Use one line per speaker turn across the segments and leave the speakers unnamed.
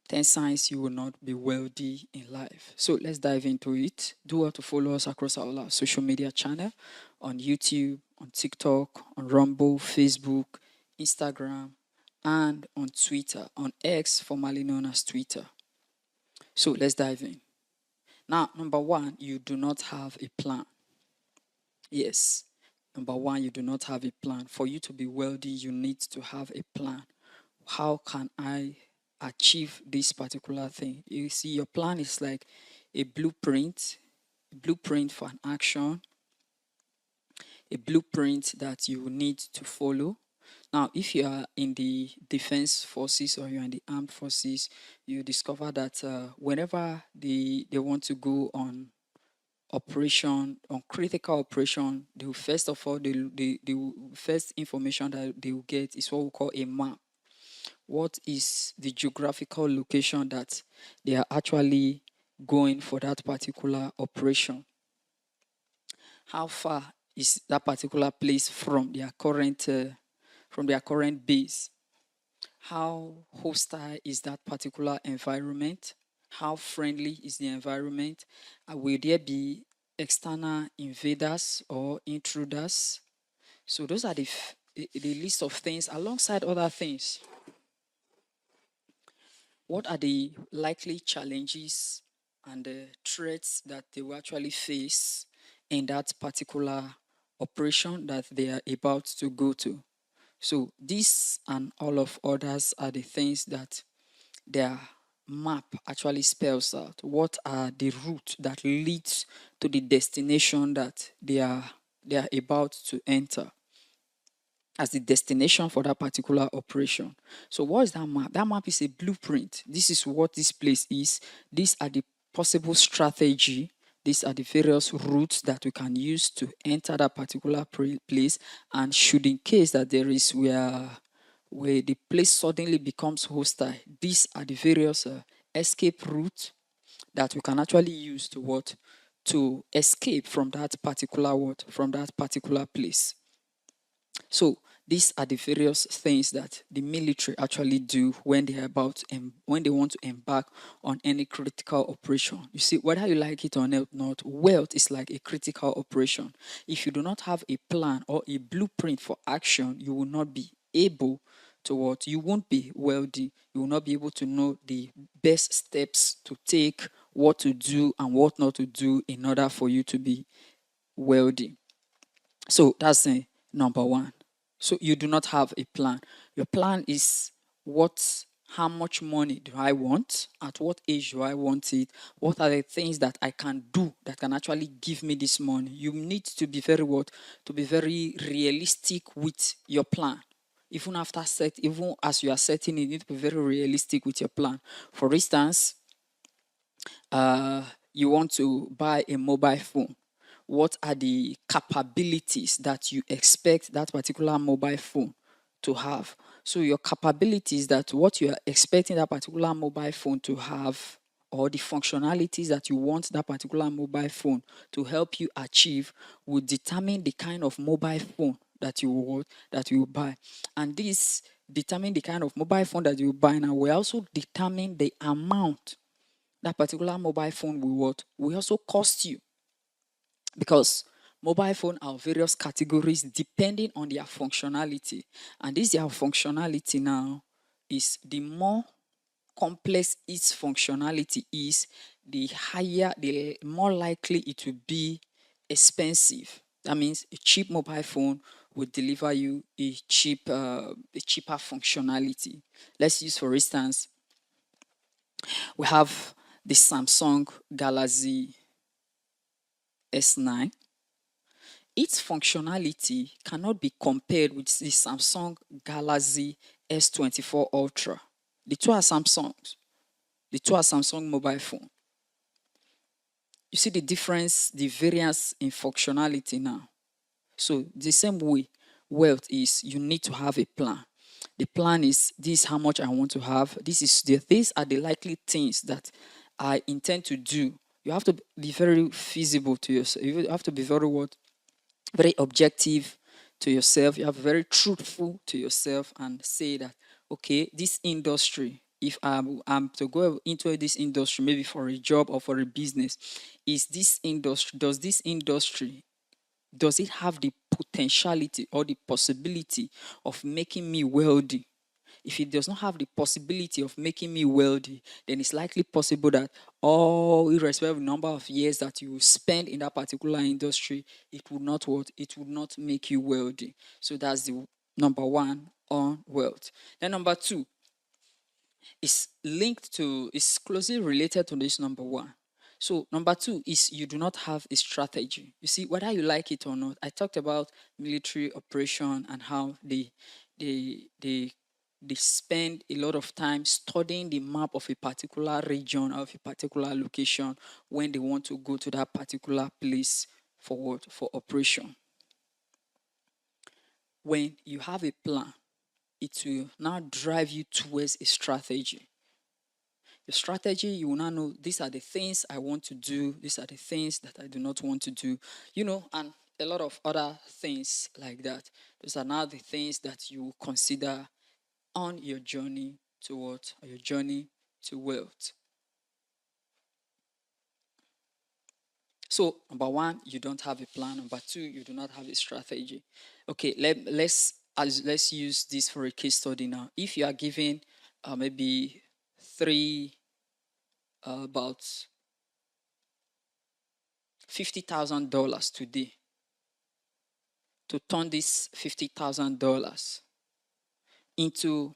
10 signs you will not be wealthy in life. So let's dive into it. Do well to follow us across our social media channel on YouTube, on TikTok, on Rumble, Facebook, Instagram, and on Twitter, on X, formerly known as Twitter. So let's dive in. Now, number one, you do not have a plan. Yes. Number one, you do not have a plan. For you to be wealthy, you need to have a plan. How can I achieve this particular thing? You see, your plan is like a blueprint for an action, a blueprint that you need to follow. Now, if you are in the defense forces or you're in the armed forces, you discover that whenever they want to go on operation, on critical operation, they will first of all, the first information that they will get is what we call a map. What is the geographical location that they are actually going for that particular operation? How far is that particular place from their current base? How hostile is that particular environment? How friendly is the environment? Will there be external invaders or intruders? So those are the list of things alongside other things. What are the likely challenges and the threats that they will actually face in that particular operation that they are about to go to? So these and all of others are the things that their map actually spells out. What are the routes that leads to the destination that they are about to enter as the destination for that particular operation? So what is that map? That map is a blueprint. This is what this place is. These are the possible strategy. These are the various routes that we can use to enter that particular place. And should in case that there is where the place suddenly becomes hostile, these are the various escape routes that we can actually use to escape from that particular place. So these are the various things that the military actually do when they want to embark on any critical operation. You see, whether you like it or not, wealth is like a critical operation. If you do not have a plan or a blueprint for action, you will not be able to what? You won't be wealthy. You will not be able to know the best steps to take, what to do and what not to do in order for you to be wealthy. So that's the number one. So you do not have a plan. Your plan is how much money do I want? At what age do I want it? What are the things that I can do that can actually give me this money? You need to be very realistic with your plan. Even as you are setting it, you need to be very realistic with your plan. For instance, you want to buy a mobile phone. What are the capabilities that you expect that particular mobile phone to have? So your capabilities, that what you are expecting that particular mobile phone to have, or the functionalities that you want that particular mobile phone to help you achieve, will determine the kind of mobile phone that you will buy. And this determine the kind of mobile phone that you buy now will also determine the amount that particular mobile phone will also cost you, because mobile phone are various categories depending on their functionality, and this their functionality now is the more complex its functionality is, the more likely it will be expensive. That means a cheap mobile phone will deliver you a cheaper functionality. Let's use, for instance, we have the Samsung Galaxy S9. Its functionality cannot be compared with the Samsung Galaxy S24 Ultra. The two are Samsungs. The two are Samsung mobile phone. You see the difference, the variance in functionality now. So the same way wealth is, you need to have a plan. The plan is, this is how much I want to have. These are the likely things that I intend to do. You have to be very feasible to yourself. You have to be very objective to yourself. You have very truthful to yourself and say that, okay, this industry, if I'm to go into this industry, maybe for a job or for a business, does it have the potentiality or the possibility of making me wealthy? If it does not have the possibility of making me wealthy, then it's likely possible that irrespective of the number of years that you spend in that particular industry, it would not what? It would not make you wealthy. So that's the number one on wealth. Then number two is closely related to this number one. So number two is you do not have a strategy. You see, whether you like it or not, I talked about military operation and how they spend a lot of time studying the map of a particular region or of a particular location when they want to go to that particular place for what? For operation. When you have a plan, it will now drive you towards a strategy. The strategy, you will now know these are the things I want to do, these are the things that I do not want to do, and a lot of other things like that. Those are now the things that you consider on your journey to what? Or your journey to wealth. So, number one, you don't have a plan. Number two, you do not have a strategy. Okay, let's use this for a case study now. If you are given maybe about $50,000 today to turn this $50,000 into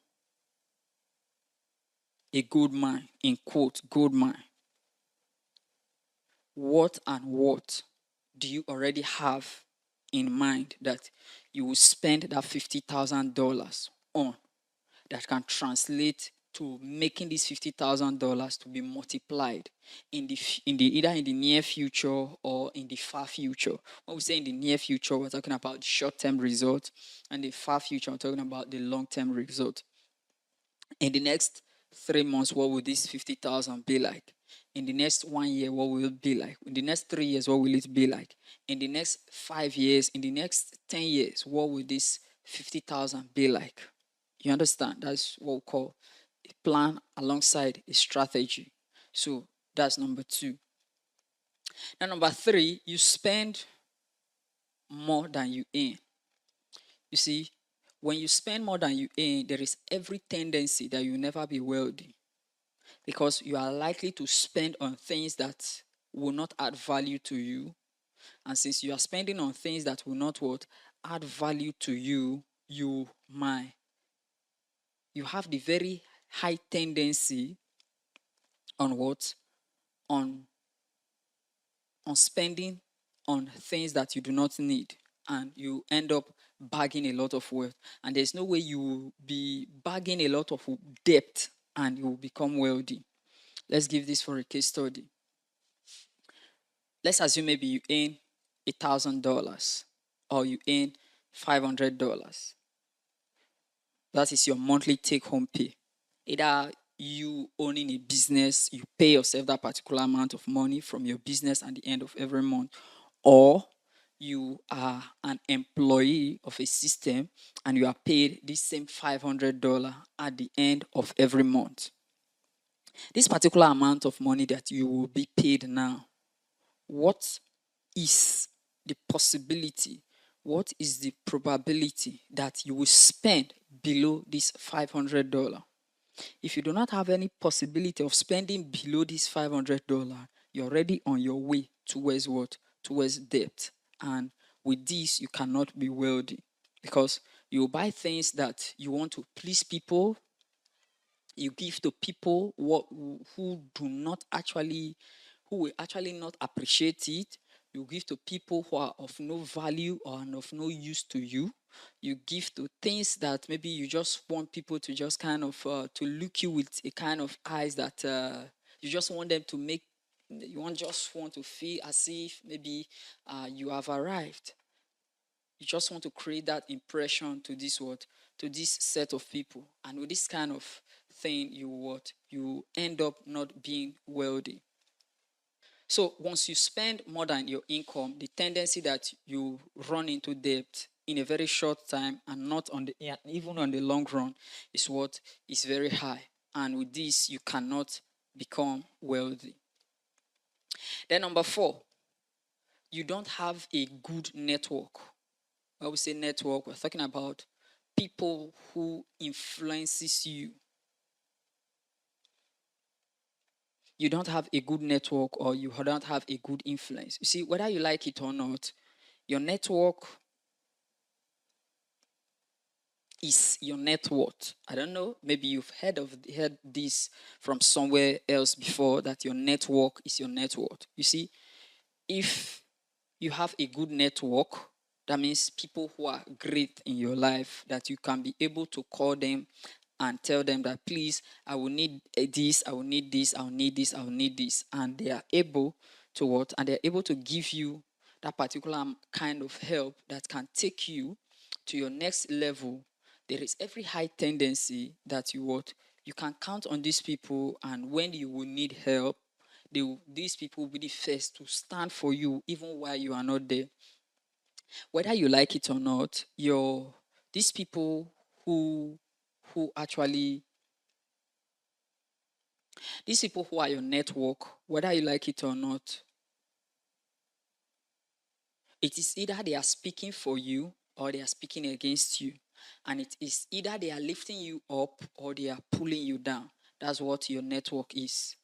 a gold mine, in quote, gold mine. What do you already have in mind that you will spend that $50,000 on that can translate to making this $50,000 to be multiplied in either in the near future or in the far future? When we say in the near future, we're talking about short-term result, and the far future, we're talking about the long-term result. In the next 3 months, what will this 50,000 be like? In the next 1 year, what will it be like? In the next 3 years, what will it be like? In the next 5 years, in the next 10 years, what will this 50,000 be like? You understand? That's what we call a plan alongside a strategy. So that's number two. Now, number three, you spend more than you earn. You see, when you spend more than you earn, there is every tendency that you'll never be wealthy, because you are likely to spend on things that will not add value to you. And since you are spending on things that will not add value to you, you have the very high tendency on on spending on things that you do not need, and you end up bagging a lot of wealth. And there's no way you will be bagging a lot of debt and you will become wealthy. Let's give this for a case study. Let's assume maybe you earn $1,000 or you earn $500. That is your monthly take-home pay. Either you owning a business, you pay yourself that particular amount of money from your business at the end of every month, or you are an employee of a system and you are paid this same $500 at the end of every month. This particular amount of money that you will be paid now, what is the possibility? What is the probability that you will spend below this $500? If you do not have any possibility of spending below this $500, you're already on your way towards what? Towards debt. And with this, you cannot be wealthy, because you buy things that you want to please people. You give to people who will actually not appreciate it. You give to people who are of no value or of no use to you. You give to things that maybe you just want people to just kind of to look you with a kind of eyes that you just want them to make. Just want to feel as if maybe you have arrived. You just want to create that impression to this set of people, and with this kind of thing, you end up not being wealthy. So once you spend more than your income, the tendency that you run into debt in a very short time and not even on the long run is very high. and with this, you cannot become wealthy. Then number 4, you don't have a good network. When we say network, we're talking about people who influences you. You don't have a good network, or you don't have a good influence. You see, whether you like it or not, your network is your net worth. I don't know, maybe you've heard this from somewhere else before, that your network is your net worth. You see, if you have a good network, that means people who are great in your life, that you can be able to call them and tell them that, please, I will need this, I will need this, I will need this, I will need this. And they are able to what? And they're able to give you that particular kind of help that can take you to your next level. There is every high tendency that you can count on these people, and when you will need help, these people will be the first to stand for you, even while you are not there. Whether you like it or not, these people who actually these people who are your network, whether you like it or not, it is either they are speaking for you or they are speaking against you. And it is either they are lifting you up or they are pulling you down. That's what your network is.